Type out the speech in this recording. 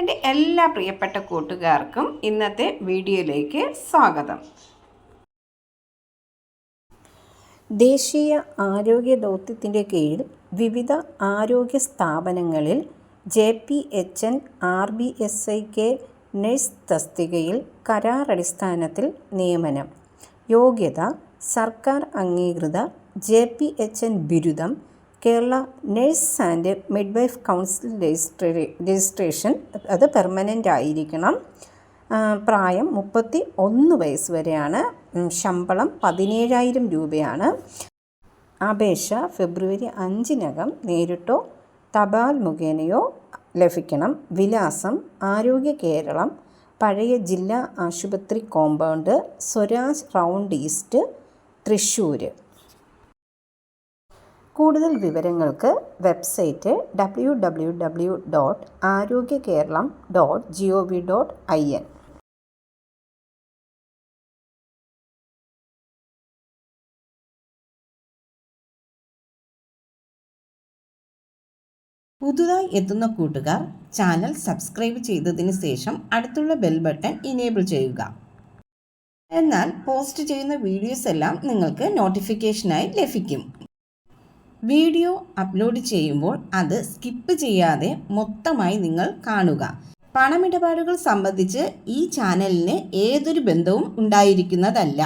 എൻ്റെ എല്ലാ പ്രിയപ്പെട്ട കൂട്ടുകാർക്കും ഇന്നത്തെ വീഡിയോയിലേക്ക് സ്വാഗതം. ദേശീയ ആരോഗ്യ ദൗത്യത്തിൻ്റെ കീഴിൽ വിവിധ ആരോഗ്യ സ്ഥാപനങ്ങളിൽ JPHN RBSIK നഴ്സ് തസ്തികയിൽ കരാറടിസ്ഥാനത്തിൽ നിയമനം. യോഗ്യത: സർക്കാർ അംഗീകൃത JPHN ബിരുദം, Kerala nurse and midwife council registration, അത് പെർമനൻ്റ് ആയിരിക്കണം. പ്രായം 31 വയസ്സ് വരെയാണ്. ശമ്പളം 17,000 രൂപയാണ്. അപേക്ഷ ഫെബ്രുവരി 5 നേരിട്ടോ തപാൽ മുഖേനയോ ലഭിക്കണം. വിലാസം: ആരോഗ്യ കേരളം, പഴയ ജില്ലാ ആശുപത്രി compound, Swaraj round east, Thrissur. കൂടുതൽ വിവരങ്ങൾക്ക് വെബ്സൈറ്റ് www.aarogyakeeralam.gov.in. പുതുതായി എത്തുന്ന കൂട്ടുകാർ ചാനൽ സബ്സ്ക്രൈബ് ചെയ്തതിന് ശേഷം അടുത്തുള്ള ബെൽ ബട്ടൺ ഇനേബിൾ ചെയ്യുക. എന്നാൽ പോസ്റ്റ് ചെയ്യുന്ന വീഡിയോസ് എല്ലാം നിങ്ങൾക്ക് നോട്ടിഫിക്കേഷനായി ലഭിക്കും. വീഡിയോ അപ്ലോഡ് ചെയ്യുമ്പോൾ അത് സ്കിപ്പ് ചെയ്യാതെ മൊത്തമായി നിങ്ങൾ കാണുക. പണമിടപാടുകൾ സംബന്ധിച്ച് ഈ ചാനലിന് ഏതൊരു ബന്ധവും ഉണ്ടായിരിക്കുന്നതല്ല.